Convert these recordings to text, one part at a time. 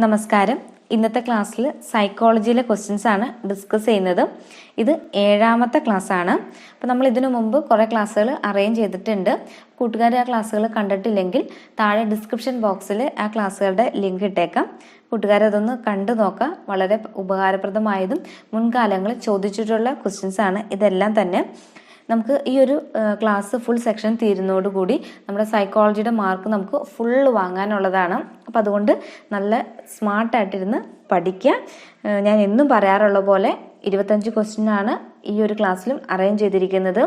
നമസ്കാരം. ഇന്നത്തെ ക്ലാസ്സിൽ സൈക്കോളജിയിലെ ക്വസ്റ്റ്യൻസ് ആണ് ഡിസ്കസ് ചെയ്യുന്നത്. ഇത് 7ാമത്തെ ക്ലാസ് ആണ്. അപ്പോൾ നമ്മൾ ഇതിനു മുമ്പ് കുറേ ക്ലാസ്സുകൾ അറേഞ്ച് ചെയ്തിട്ടുണ്ട്. കൂട്ടുകാർ ആ ക്ലാസ്സുകൾ കണ്ടിട്ടില്ലെങ്കിൽ താഴെ ഡിസ്ക്രിപ്ഷൻ ബോക്സിൽ ആ ക്ലാസ്സുകളുടെ ലിങ്ക് ഇട്ടേക്കാം. കൂട്ടുകാരതൊന്ന് കണ്ടു നോക്കാം. വളരെ ഉപകാരപ്രദമായതും മുൻകാലങ്ങളിൽ ചോദിച്ചിട്ടുള്ള ക്വസ്റ്റ്യൻസ് ആണ് ഇതെല്ലാം തന്നെ. നമുക്ക് ഈ ഒരു ക്ലാസ് ഫുൾ സെക്ഷൻ തീരുന്നതോടുകൂടി നമ്മുടെ സൈക്കോളജിയുടെ മാർക്ക് നമുക്ക് ഫുള്ള് വാങ്ങാനുള്ളതാണ്. അപ്പം അതുകൊണ്ട് നല്ല സ്മാർട്ടായിട്ടിരുന്ന് പഠിക്കുക. ഞാൻ എന്നും പറയാറുള്ള പോലെ 25 ക്വസ്റ്റ്യനാണ് ഈ ഒരു ക്ലാസ്സിലും അറേഞ്ച് ചെയ്തിരിക്കുന്നത്.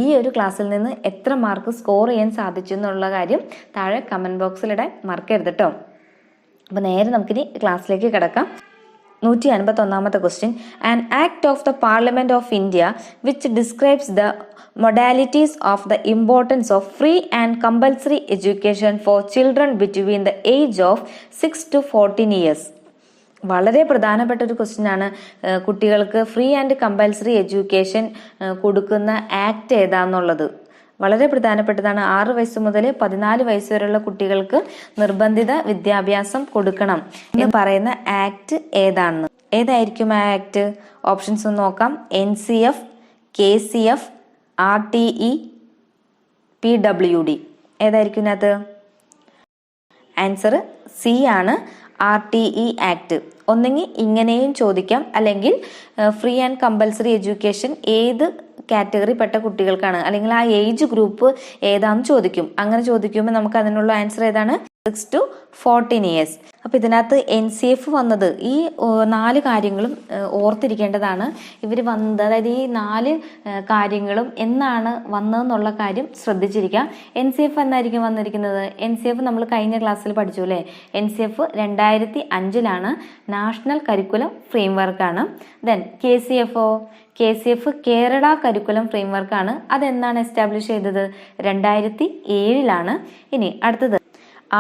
ഈ ഒരു ക്ലാസ്സിൽ നിന്ന് എത്ര മാർക്ക് സ്കോർ ചെയ്യാൻ സാധിച്ചു എന്നുള്ള കാര്യം താഴെ കമൻറ്റ് ബോക്സിലിടാൻ മറക്കരുത് കേട്ടോ. അപ്പോൾ നേരെ നമുക്കിനി ക്ലാസ്സിലേക്ക് കിടക്കാം. 151ാമത്തെ question. An act of the parliament of India which describes the modalities of the importance of free and compulsory education for children between the age of 6 to 14 years. വളരെ പ്രധാനപ്പെട്ട ഒരു ക്വസ്റ്റ്യൻ ആണ്. കുട്ടികൾക്ക് ഫ്രീ ആൻഡ് കമ്പൽസറി എഡ്യൂക്കേഷൻ കൊടുക്കുന്ന act ഏതാന്നുള്ളത് വളരെ പ്രധാനപ്പെട്ടതാണ്. 6 വയസ്സ് മുതൽ 14 വയസ്സ് വരെയുള്ള കുട്ടികൾക്ക് നിർബന്ധിത വിദ്യാഭ്യാസം കൊടുക്കണം എന്ന് പറയുന്ന ആക്ട് ഏതാണെന്ന്. ഏതായിരിക്കും ആ ആക്ട്? ഓപ്ഷൻസ് ഒന്ന് നോക്കാം. NCF, KCF, RTE, PWD. ഏതായിരിക്കും ഇതിനകത്ത്? ആൻസർ C ആണ്, RTE ആക്ട്. ഒന്നെങ്കിൽ ഇങ്ങനെയും ചോദിക്കാം, അല്ലെങ്കിൽ ഫ്രീ ആൻഡ് കമ്പൽസറി എഡ്യൂക്കേഷൻ ഏത് കാറ്റഗറി പെട്ട കുട്ടികൾക്കാണ്, അല്ലെങ്കിൽ ആ ഏജ് ഗ്രൂപ്പ് ഏതാണെന്ന് ചോദിക്കും. അങ്ങനെ ചോദിക്കുമ്പോൾ നമുക്ക് അതിനുള്ള ആൻസർ ഏതാണ്? 6 to 14 ഇയേഴ്സ്. അപ്പൊ ഇതിനകത്ത് NCF വന്നത് ഈ 4 കാര്യങ്ങളും ഓർത്തിരിക്കേണ്ടതാണ്. ഇവർ വന്നത്, അതായത് ഈ 4 കാര്യങ്ങളും എന്നാണ് വന്നതെന്നുള്ള കാര്യം ശ്രദ്ധിച്ചിരിക്കാം. NCF എന്നായിരിക്കും വന്നിരിക്കുന്നത്? NCF നമ്മൾ കഴിഞ്ഞ ക്ലാസ്സിൽ പഠിച്ചു അല്ലേ? NCF 2005 നാഷണൽ കരിക്കുലം ഫ്രെയിംവർക്കാണ്. ദെൻ KCF കേരള കരിക്കുലം ഫ്രെയിംവർക്കാണ്. അതെന്നാണ് എസ്റ്റാബ്ലിഷ് ചെയ്തത്? 2007. ഇനി അടുത്തത്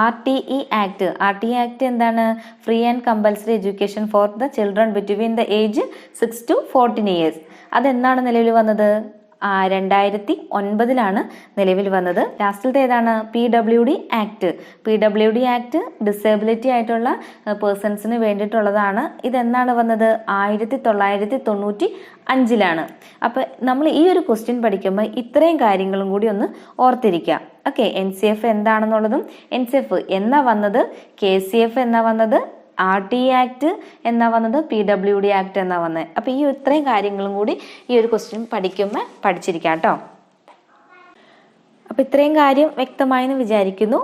RTE ആക്ട്. RTE ആക്ട് എന്താണ്? Free and compulsory education for the children between the age 6 to 14 years. അതെന്നാണ് നിലവിൽ വന്നത്? 2009 നിലവിൽ വന്നത്. ലാസ്റ്റിലത്തെ ഏതാണ്? PWD act. PWD act disability ആയിട്ടുള്ള പേഴ്സൺസിന് വേണ്ടിയിട്ടുള്ളതാണ്. ഇതെന്നാണ് വന്നത്? 1995. അപ്പൊ നമ്മൾ ഈ ഒരു ക്വസ്റ്റ്യൻ പഠിക്കുമ്പോൾ ഇത്രയും കാര്യങ്ങളും കൂടി ഒന്ന് ഓർത്തിരിക്കാം. ഓക്കെ, NCF എന്താണെന്നുള്ളതും, NCF എന്നാ വന്നത്, KCF എന്നാ വന്നത്, RTE ആക്ട് എന്നാ വന്നത്, PWD ആക്ട് എന്നാ വന്നത്. അപ്പൊ ഈ ഇത്രയും കാര്യങ്ങളും കൂടി ഈ ഒരു ക്വസ്റ്റ്യൻ പഠിക്കുമ്പോൾ പഠിച്ചിരിക്കാം കേട്ടോ. അപ്പൊ ഇത്രയും കാര്യം വ്യക്തമായെന്ന് വിചാരിക്കുന്നു.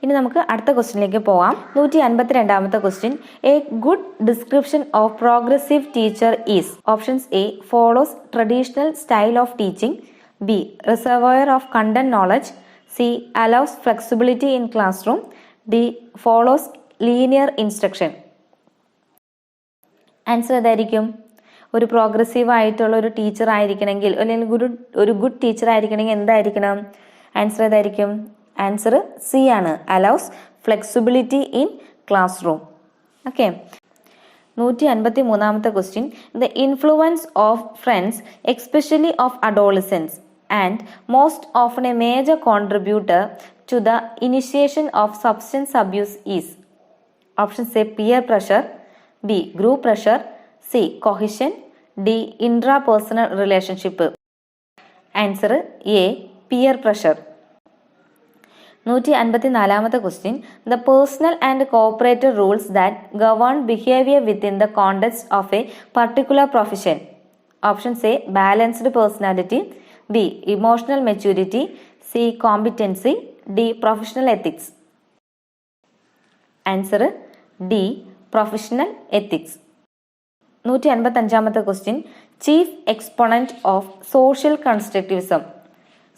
ഇനി നമുക്ക് അടുത്ത ക്വസ്റ്റ്യനിലേക്ക് പോവാം. 152ാമത്തെ question. A good description of progressive teacher is. Options A follows traditional style of teaching, B reservoir of content knowledge, C allows flexibility in classroom, D follows linear instruction. Answer ഏതായിരിക്കും? ഒരു പ്രോഗ്രസീവ് ആയിട്ടുള്ള ഒരു teacher ആയിരിക്കണമെങ്കിൽ, അല്ലെങ്കിൽ ഒരു good teacher ആയിരിക്കണമെങ്കിൽ എന്തായിരിക്കണം? Answer ഏതായിരിക്കും? Answer C ആണ്, allows flexibility in classroom. Okay. 153ാമത്തെ question. The influence of friends especially of adolescence and most often a major contributor to the initiation of substance abuse is. Options A peer pressure, B group pressure, C cohesion, D intrapersonal relationship. Answer A peer pressure. 154ാമത്തെ question. The personal and cooperative rules that govern behavior within the context of a particular profession. Options A balanced personality, B emotional maturity, C competency, D professional ethics. Answer D professional ethics. 155ാമത്തെ question. Chief exponent of social constructivism.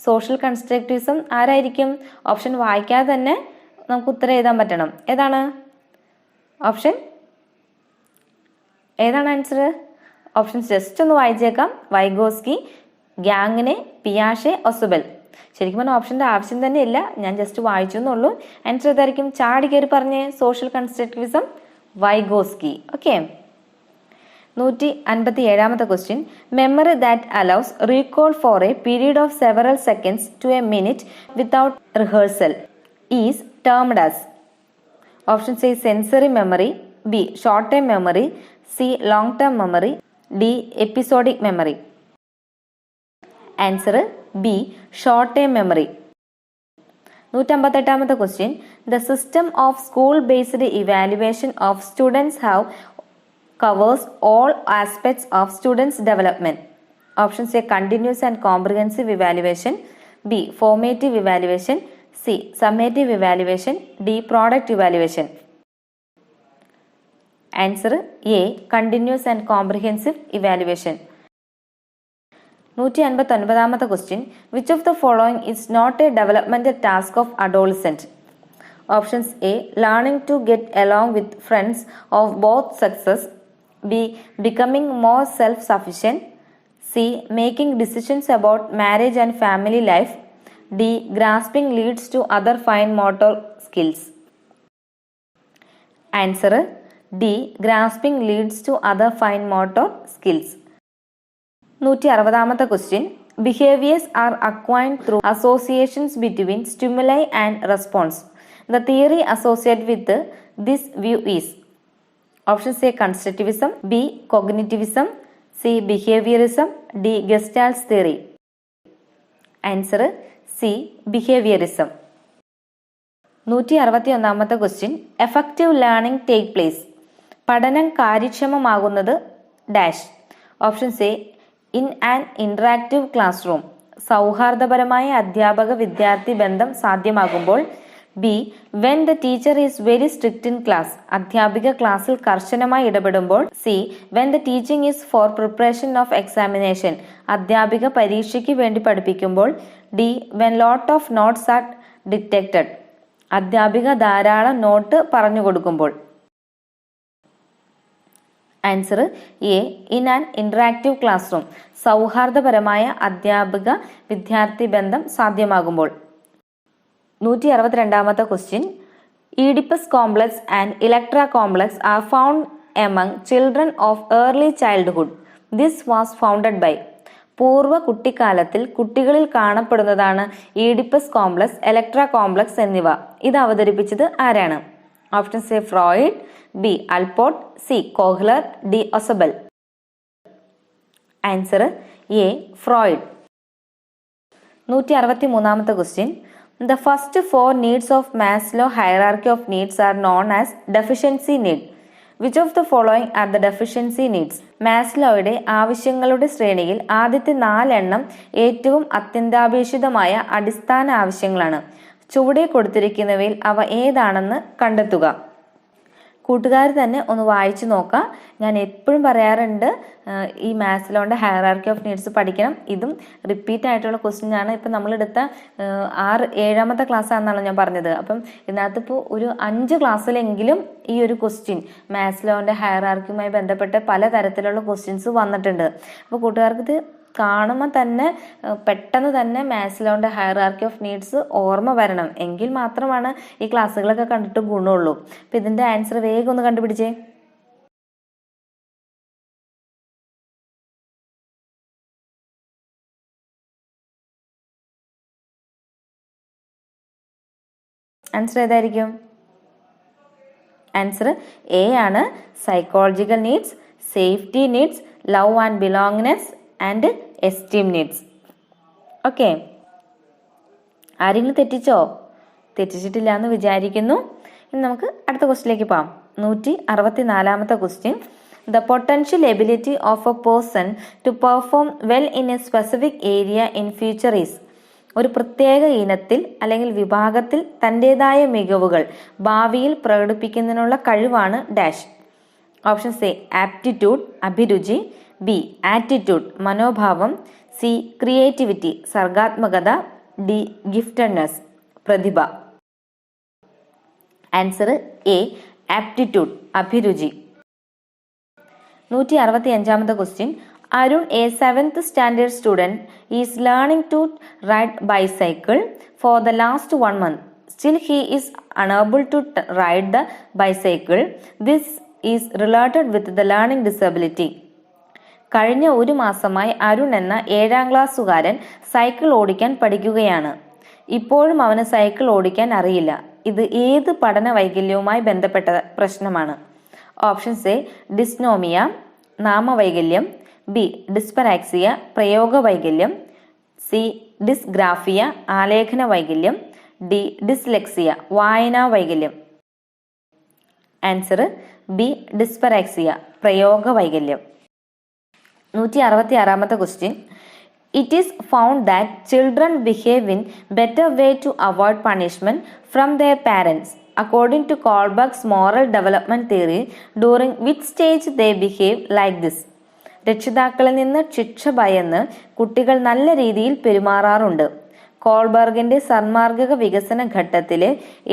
Social constructivism ആരായിരിക്കും? Option വായിക്കാതെ തന്നെ നമുക്ക് ഉത്തരം എഴുതാൻ പറ്റണം. ഏതാണ് option? ഏതാണ് ആൻസർ? ഓപ്ഷൻസ് ജസ്റ്റ് ഒന്ന് വായിച്ചേക്കാം. Vygotsky, ഗ്യാങ്ങിനെ, പിയാഷെ, Ausubel. ശരിക്കും പറഞ്ഞാൽ ഓപ്ഷൻ്റെ ആവശ്യം തന്നെ ഇല്ല, ഞാൻ ജസ്റ്റ് വായിച്ചു എന്നുള്ളൂ. ആൻസർ ഏതായിരിക്കും? ചാടി കയറി പറഞ്ഞ് സോഷ്യൽ കൺസ്ട്രക്റ്റിവിസം, വൈഗോസ്കി. ഓക്കെ. 157ാമത്തെ question. Memory that allows recall for a period of several seconds to a minute without rehearsal is termed as? Options A, sensory memory, B, short term memory, C, long term memory, D, episodic memory. Answer B, short term memory. 158th question. The system of school-based evaluation of students have covers all aspects of students' development. Options A, continuous and comprehensive evaluation, B, formative evaluation, C, summative evaluation, D, product evaluation. Answer A, continuous and comprehensive evaluation. 159th question. Which of the following is not a developmental task of adolescent? Options A, learning to get along with friends of both sexes, B, becoming more self-sufficient, C, making decisions about marriage and family life, D, grasping leads to other fine motor skills. Answer D, grasping leads to other fine motor skills. 160th question. Behaviors are acquired through associations between stimuli and response. The theory associated with this view is? Options A, constructivism, B, cognitivism, C, behaviorism, D, Gestalt's theory. Answer C, behaviorism. 161th question. Effective learning take place. പഠനം കാര്യക്ഷമമാകുന്നത് dash. Options A, in an interactive classroom, സൗഹാർദ്ദപരമായ അധ്യാപക വിദ്യാർത്ഥി ബന്ധം സാധ്യമാകുമ്പോൾ, B, when the teacher is very strict in class, അധ്യാപിക ക്ലാസ്സിൽ കർശനമായി ഇടപെടുമ്പോൾ, C, when the teaching is for preparation of examination, അധ്യാപിക പരീക്ഷയ്ക്ക് വേണ്ടി പഠിപ്പിക്കുമ്പോൾ, D, when lot of notes are detected, അധ്യാപിക ധാരാളം നോട്ട് പറഞ്ഞു കൊടുക്കുമ്പോൾ. Answer A, in an interactive classroom, സൗഹാർദ്ദപരമായ അധ്യാപക വിദ്യാർത്ഥി ബന്ധം സാധ്യമാകുമ്പോൾ. 162th question. Oedipus complex and Electra complex are found among children of early childhood. This was founded by? പൂർവ്വ കുട്ടിക്കാലത്തിൽ കുട്ടികളിൽ കാണപ്പെടുന്നതാണ് ഈഡിപ്പസ് കോംപ്ലക്സ്, ഇലക്ട്ര കോംപ്ലക്സ് എന്നിവ. ഇത് അവതരിപ്പിച്ചത് ആരാണ്? Options A, Freud, B, Allport, C, Kohler, D, Ausubel. Answer A, Freud. 163th question. The first four needs of Maslow hierarchy of needs are known as deficiency need. Which of the following are the deficiency needs? മാസ്ലോയുടെ ആവശ്യങ്ങളുടെ ശ്രേണിയിൽ ആദ്യത്തെ 4 എണ്ണം ഏറ്റവും അത്യന്താപേക്ഷിതമായ അടിസ്ഥാന ആവശ്യങ്ങളാണ്. ചുവടെ കൊടുത്തിരിക്കുന്നവയിൽ അവ ഏതാണെന്ന് കണ്ടെത്തുക. കൂട്ടുകാർ തന്നെ ഒന്ന് വായിച്ചു നോക്കാം. ഞാൻ എപ്പോഴും പറയാറുണ്ട് ഈ മാസ്ലോയുടെ ഹയറാർക്കി ഓഫ് നീഡ്സ് പഠിക്കണം. ഇതും റിപ്പീറ്റ് ആയിട്ടുള്ള ക്വസ്റ്റ്യൻ ആണ്. ഇപ്പം നമ്മളെടുത്ത 7ാമത്തെ ക്ലാസ് ആണെന്നാണ് ഞാൻ പറഞ്ഞത്. അപ്പം ഇതിനകത്തിപ്പോൾ ഒരു 5 ക്ലാസ്സിലെങ്കിലും ഈ ഒരു ക്വസ്റ്റ്യൻ മാസ്ലോയുടെ ഹയറാർക്കിയുമായി ബന്ധപ്പെട്ട പല തരത്തിലുള്ള ക്വസ്റ്റ്യൻസ് വന്നിട്ടുണ്ട്. അപ്പോൾ കൂട്ടുകാർക്ക് ഇത് കാണുമ്പോൾ തന്നെ പെട്ടെന്ന് തന്നെ മാസ്ലോയുടെ ഹയറാർക്കി ഓഫ് നീഡ്സ് ഓർമ്മ വരണം. എങ്കിൽ മാത്രമാണ് ഈ ക്ലാസ്സുകളൊക്കെ കണ്ടിട്ട് ഗുണമുള്ളൂ. അപ്പം ഇതിൻ്റെ ആൻസർ വേഗം ഒന്ന് കണ്ടുപിടിച്ചേ. ആൻസർ ഏതായിരിക്കും? ആൻസർ എ ആണ്. Psychological needs, safety needs, love and ബിലോങ്ങിനെസ് and esteem needs. Okay, ആരെങ്കിലും തെറ്റിച്ചോ? തെറ്റിച്ചിട്ടില്ല എന്ന് വിചാരിക്കുന്നു. ഇനി നമുക്ക് അടുത്ത ക്വസ്റ്റിലേക്ക് പോകാം. 164th question. The potential ability of a person to perform well in a specific area in future is? ഒരു പ്രത്യേക ഇനത്തിൽ അല്ലെങ്കിൽ വിഭാഗത്തിൽ തൻ്റെതായ മികവുകൾ ഭാവിയിൽ പ്രകടിപ്പിക്കുന്നതിനുള്ള കഴിവാണ് ഡാഷ്. ഓപ്ഷൻസ് എ, ആപ്റ്റിറ്റ്യൂഡ്, അഭിരുചി, ബി, ആറ്റിറ്റ്യൂഡ്, മനോഭാവം, സി, ക്രിയേറ്റിവിറ്റി, സർഗാത്മകത, ഡി, ഗിഫ്റ്റഡ്നെസ്, പ്രതിഭ. ആൻസർ എ, ആപ്റ്റിറ്റ്യൂഡ്, അഭിരുചി. 165th question. Arun, a 7th standard student, is learning to ride bicycle for the last 1 month. Still, he is unable to ride the bicycle. This is related with the learning disability. കഴിഞ്ഞ 1 മാസമായി അരുൺ എന്ന 7ാം ക്ലാസ്സുകാരൻ cycle ഓടിക്കാൻ പഠിക്കുകയാണ്. ഇപ്പോഴും അവന് cycle ഓടിക്കാൻ അറിയില്ല. ഇത് ഏത് പഠന വൈകല്യവുമായി ബന്ധപ്പെട്ട പ്രശ്നമാണ്? ഓപ്ഷൻസ് എ ഡിസ്നോമിയ നാമവൈകല്യം, ബി ഡിസ്പറാക്സിയ പ്രയോഗ വൈകല്യം, സി ഡിസ്ഗ്രാഫിയ ആലേഖന വൈകല്യം, ഡി ഡിസ്ലെക്സിയ വായനാ വൈകല്യം. ആൻസർ ബി ഡിസ്പറാക്സിയ പ്രയോഗ വൈകല്യം. 166ാമത്തെ question. It is found that children behave in better way to avoid punishment from their parents. According to Kohlberg's moral development theory, during which stage they behave like this? രക്ഷിതാക്കളിൽ നിന്ന് ശിക്ഷ ഭയന്ന് കുട്ടികൾ നല്ല രീതിയിൽ പെരുമാറാറുണ്ട്. കോൾബർഗിന്റെ സന്മാർഗിക വികസന ഘട്ടത്തിലെ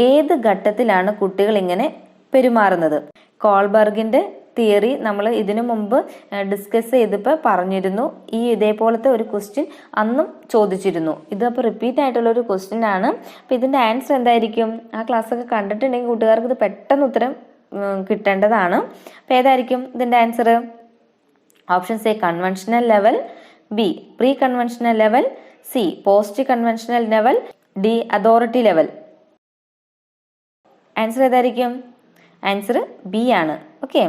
ഏത് ഘട്ടത്തിലാണ് കുട്ടികൾ ഇങ്ങനെ പെരുമാറുന്നത്? കോൾബർഗിന്റെ തിയറി നമ്മൾ ഇതിനു മുമ്പ് ഡിസ്കസ് ചെയ്തപ്പോൾ പറഞ്ഞിരുന്നു. ഇതേപോലത്തെ ഒരു ക്വസ്റ്റ്യൻ അന്നും ചോദിച്ചിരുന്നു. ഇതിപ്പോൾ റിപ്പീറ്റ് ആയിട്ടുള്ള ഒരു ക്വസ്റ്റ്യൻ ആണ്. അപ്പോൾ ഇതിന്റെ ആൻസർ എന്തായിരിക്കും? ആ ക്ലാസ് ഒക്കെ കണ്ടിട്ടുണ്ടെങ്കിൽ കൂട്ടുകാർക്ക് ഇത് പെട്ടെന്ന് ഉത്തരം കിട്ടേണ്ടതാണ്. അപ്പോൾ ഏതായിരിക്കും ഇതിന്റെ answer? Options A conventional level, B pre conventional level, C post conventional level, D authority level. Answer ഏതായിരിക്കും? ആൻസർ ബി ആണ്. ഓക്കെ,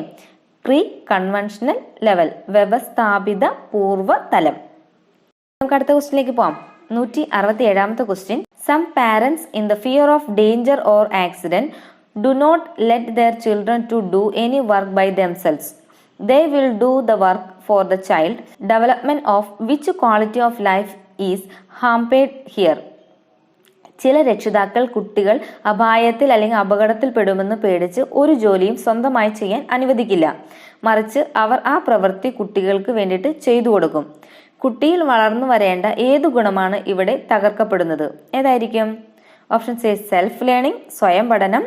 പ്രീ കൺവെൻഷണൽ ലെവൽ വ്യവസ്ഥാപിത പൂർവ്വ തലം. നമുക്ക് അടുത്ത ക്വസ്റ്റ്യനിലേക്ക് പോവാം. 167ാമത്തെ question. Some parents in the fear of danger or accident do not let their children to do any work by themselves. They will do the work for the child. Development of which quality of life is hampered here? ചില രക്ഷിതാക്കൾ കുട്ടികൾ അപായത്തിൽ അല്ലെങ്കിൽ അപകടത്തിൽ പെടുമെന്ന് പേടിച്ച് ഒരു ജോലിയും സ്വന്തമായി ചെയ്യാൻ അനുവദിക്കില്ല. മറിച്ച് അവർ ആ പ്രവൃത്തി കുട്ടികൾക്ക് വേണ്ടിയിട്ട് ചെയ്തു കൊടുക്കും. കുട്ടിയിൽ വളർന്നു വരേണ്ട ഏതു ഗുണമാണ് ഇവിടെ തകർക്കപ്പെടുന്നത്? ഏതായിരിക്കും? ഓപ്ഷൻസ് എ സെൽഫ് ലേണിംഗ് സ്വയം പഠനം,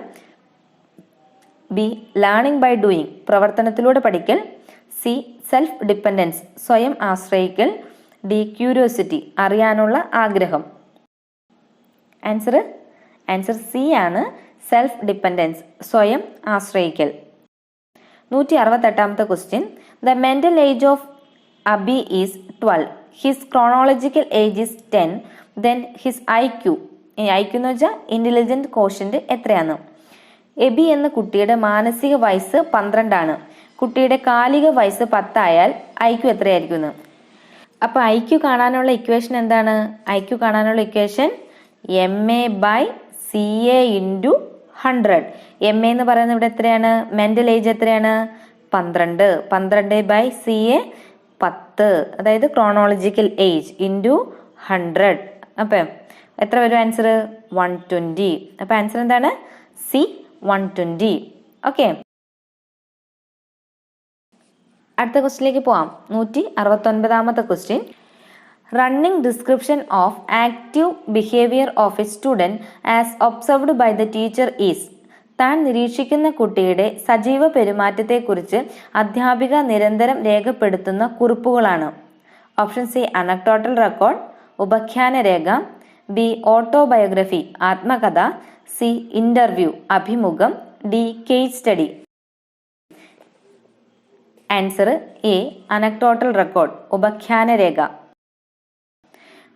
ബി ലേണിംഗ് ബൈ ഡൂയിങ് പ്രവർത്തനത്തിലൂടെ പഠിക്കൽ, സി സെൽഫ് ഡിപ്പെൻഡൻസ് സ്വയം ആശ്രയിക്കൽ, ഡി ക്യൂരിയോസിറ്റി അറിയാനുള്ള ആഗ്രഹം. ആൻസർ സി ആണ്, സെൽഫ് ഡിപ്പെൻഡൻസ് സ്വയം ആശ്രയിക്കൽ. 168ാമത്തെ question. The mental age of Abi is 12. His chronological age is 10. Then his IQ എന്ന് വെച്ചാൽ ഇന്റലിജന്റ് കോഷ്യന്റ് എത്രയാണ്? എബി എന്ന കുട്ടിയുടെ മാനസിക വയസ്സ് 12 ആണ്. കുട്ടിയുടെ കാലിക വയസ്സ് 10 ആയാൽ IQ എത്രയായിരിക്കും? അപ്പൊ IQ കാണാനുള്ള ഇക്വേഷൻ എന്താണ്? IQ കാണാനുള്ള ഇക്വേഷൻ MA/CA × 100. MA എന്ന് പറയുന്നത് ഇവിടെ എത്രയാണ്? മെന്റൽ ഏജ് എത്രയാണ്? 12. 12/CA 10, അതായത് ക്രോണോളജിക്കൽ ഏജ് × 100. അപ്പൊ എത്ര വരും ആൻസർ? 120. അപ്പൊ ആൻസർ എന്താണ്? സി 120. ഓക്കെ, അടുത്ത ക്വസ്റ്റ്യനിലേക്ക് പോവാം. 169ാമത്തെ question. Running description of active behaviour of a student as observed by the teacher is. താൻ നിരീക്ഷിക്കുന്ന കുട്ടിയുടെ സജീവ പെരുമാറ്റത്തെക്കുറിച്ച് അധ്യാപിക നിരന്തരം രേഖപ്പെടുത്തുന്ന കുറിപ്പുകളാണ്. ഓപ്ഷൻ സി അനക്ടോട്ടൽ റെക്കോർഡ് ഉപഖ്യാന രേഖ, ബി ഓട്ടോബയോഗ്രഫി ആത്മകഥ, സി ഇന്റർവ്യൂ അഭിമുഖം, D case study. Answer A anecdotal record ഉപഖ്യാന രേഖ.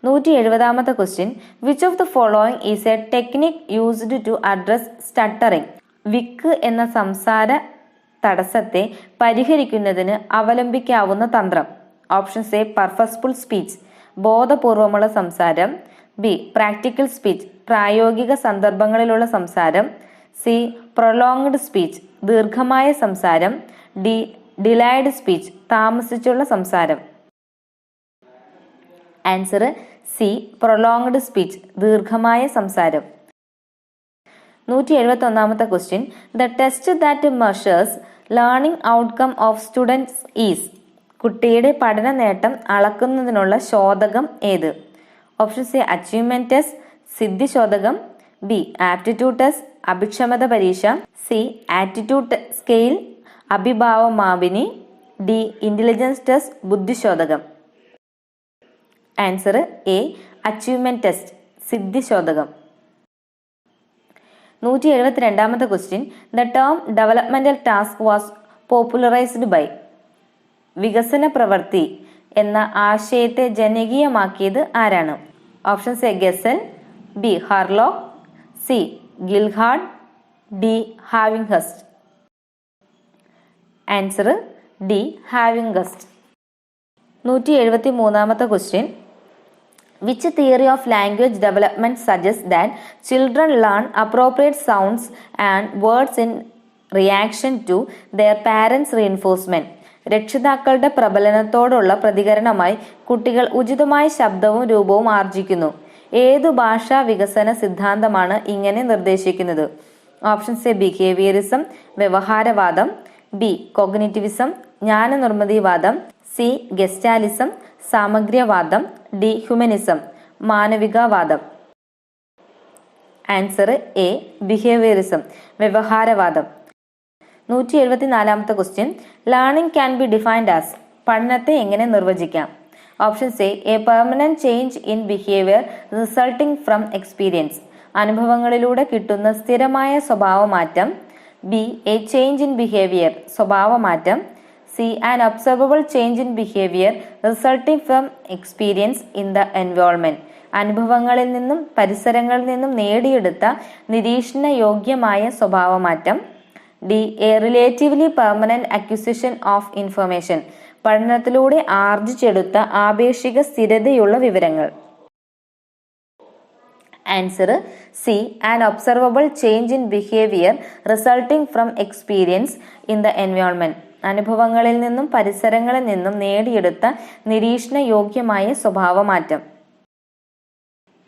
170ാമത്തെ question. Which of the following is a technique used to address stuttering. വിക്ക് എന്ന സംസാര തടസ്സത്തെ പരിഹരിക്കുന്നതിന് അവലംബിക്കാവുന്ന തന്ത്രം. ഓപ്ഷൻസ് എ പർപ്പസ്ഫുൾ സ്പീച്ച് ബോധപൂർവമുള്ള സംസാരം, ബി പ്രാക്ടിക്കൽ സ്പീച്ച് പ്രായോഗിക സന്ദർഭങ്ങളിലുള്ള സംസാരം, സി പ്രൊലോങ്ഡ് സ്പീച്ച് ദീർഘമായ സംസാരം, ഡി ഡിലൈഡ് സ്പീച്ച് താമസിച്ചുള്ള സംസാരം. ആൻസർ സി പ്രൊലോങ്ഡ് സ്പീച്ച് ദീർഘമായ സംസാരം. 171ാമത്തെ question. The test that measures learning outcome of students is. കുട്ടിയുടെ പഠന നേട്ടം അളക്കുന്നതിനുള്ള ശോധകം ഏത്? ഓപ്ഷൻസ് എ അച്ചീവ്മെന്റ് ടെസ്റ്റ് സിദ്ധി ശോധകം, ബി ആപ്റ്റിറ്റ്യൂഡ് ടെസ്റ്റ് അഭിക്ഷമത പരീക്ഷ, സി ആറ്റിറ്റ്യൂഡ് സ്കെയിൽ അഭിഭാവമാപിനി, ഡി ഇന്റലിജൻസ് ടെസ്റ്റ് ബുദ്ധിശോധകം. ആൻസർ എ അച്ചീവ്മെന്റ് ടെസ്റ്റ് സിദ്ധി ശോധകം. 172ാമത്തെ question. The term developmental task was popularised by. വികസന പ്രവൃത്തി എന്ന ആശയത്തെ ജനകീയമാക്കിയത് ആരാണ്? Options A Gesell, B Hurlock, C Gilhard, D ഹാവിംഗ്ഹസ്റ്റ്. Answer D Havighurst. 173ാമത്തെ question. Which theory of language development suggests that children learn appropriate sounds and words in reaction to their parents' reinforcement? രക്ഷിതാക്കളുടെ പ്രബലനത്തോടുള്ള പ്രതികരണമായി കുട്ടികൾ ഉചിതമായ ശബ്ദവും രൂപവും ആർജിക്കുന്നു. ഏതു ഭാഷാ വികസന സിദ്ധാന്തമാണ് ഇങ്ങനെ നിർദ്ദേശിക്കുന്നത്? ഓപ്ഷൻസ് എ ബിഹേവിയറിസം, വ്യവഹാരവാദം, ബി കോഗ്നിറ്റിവിസം, ജ്ഞാനനിർമ്മിതിവാദം, സി ഗസ്റ്റാലിസം, സാമഗ്ര്യവാദം, ഡി ഹ്യൂമനിസം, മാനവികവാദം. ആൻസർ എ ബിഹേവിയറിസം, വ്യവഹാരവാദം. 174ാമത്തെ question. Learning can be defined as. പഠനത്തെ എങ്ങനെ നിർവചിക്കാം? Options A permanent change in behaviour resulting from experience. അനുഭവങ്ങളിലൂടെ കിട്ടുന്ന സ്ഥിരമായ സ്വഭാവമാറ്റം. B a change in behaviour, സ്വഭാവമാറ്റം. C an observable change in behaviour resulting from experience in the environment. അനുഭവങ്ങളിൽ നിന്നും പരിസരങ്ങളിൽ നിന്നും നേടിയെടുത്ത നിരീക്ഷണ യോഗ്യമായ സ്വഭാവമാറ്റം. D a relatively permanent acquisition of information. പഠനത്തിലൂടെ ആർജിച്ചെടുത്ത ആപേക്ഷിക സ്ഥിരതയുള്ള വിവരങ്ങൾ. Answer C an observable change in behaviour resulting from experience in the environment. അനുഭവങ്ങളിൽ നിന്നും പരിസരങ്ങളിൽ നിന്നും നേടിയെടുത്ത നിരീക്ഷണ യോഗ്യമായ സ്വഭാവമാറ്റം.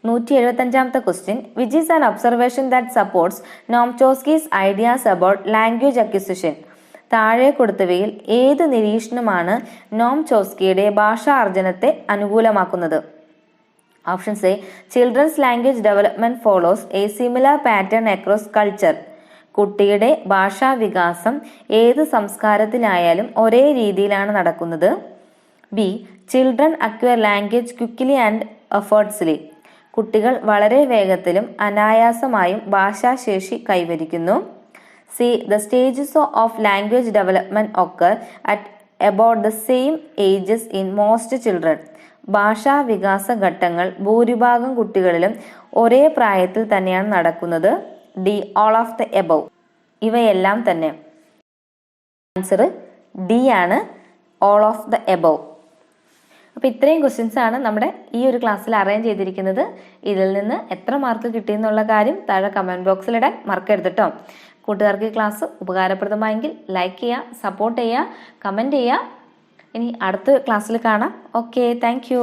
175ാമത്തെ question. Which is an observation that supports Noam Chomsky's ideas about language acquisition. താഴെ കൊടുത്തവയിൽ ഏത് നിരീക്ഷണമാണ് നോം ചോസ്കിയുടെ ഭാഷാർജ്ജനത്തെ അനുകൂലമാക്കുന്നത്? Options A children's language development follows a similar pattern across culture. കുട്ടിയുടെ ഭാഷാ വികാസം ഏത് സംസ്കാരത്തിലായാലും ഒരേ രീതിയിലാണ് നടക്കുന്നത്. B children acquire language quickly and effortlessly. കുട്ടികൾ വളരെ വേഗത്തിലും അനായാസമായും ഭാഷാശേഷി കൈവരിക്കുന്നു. C the stages of language development occur at about the same ages in most children. ഭാഷാ വികാസ ഘട്ടങ്ങൾ ഭൂരിഭാഗം കുട്ടികളിലും ഒരേ പ്രായത്തിൽ തന്നെയാണ് നടക്കുന്നത്. D all of the above. ഇവയെല്ലാം തന്നെ. ആൻസർ ഡി ആണ് ഓൾ ഓഫ് ദ എബവ്. അപ്പോൾ ഇത്രയും ക്വസ്റ്റ്യൻസ് ആണ് നമ്മുടെ ഈ ഒരു ക്ലാസ്സിൽ അറേഞ്ച് ചെയ്തിരിക്കുന്നത്. ഇതിൽ നിന്ന് എത്ര മാർക്ക് കിട്ടിയെന്നുള്ള കാര്യം താഴെ കമൻറ്റ് ബോക്സിൽ ഇടാൻ മറക്കരുത് കേട്ടോ. കൂട്ടുകാർക്ക് ഈ ക്ലാസ് ഉപകാരപ്രദമായെങ്കിൽ ലൈക്ക് ചെയ്യുക, സപ്പോർട്ട് ചെയ്യുക, കമൻറ്റ് ചെയ്യുക. ഇനി അടുത്ത ക്ലാസ്സിൽ കാണാം. Okay, thank you.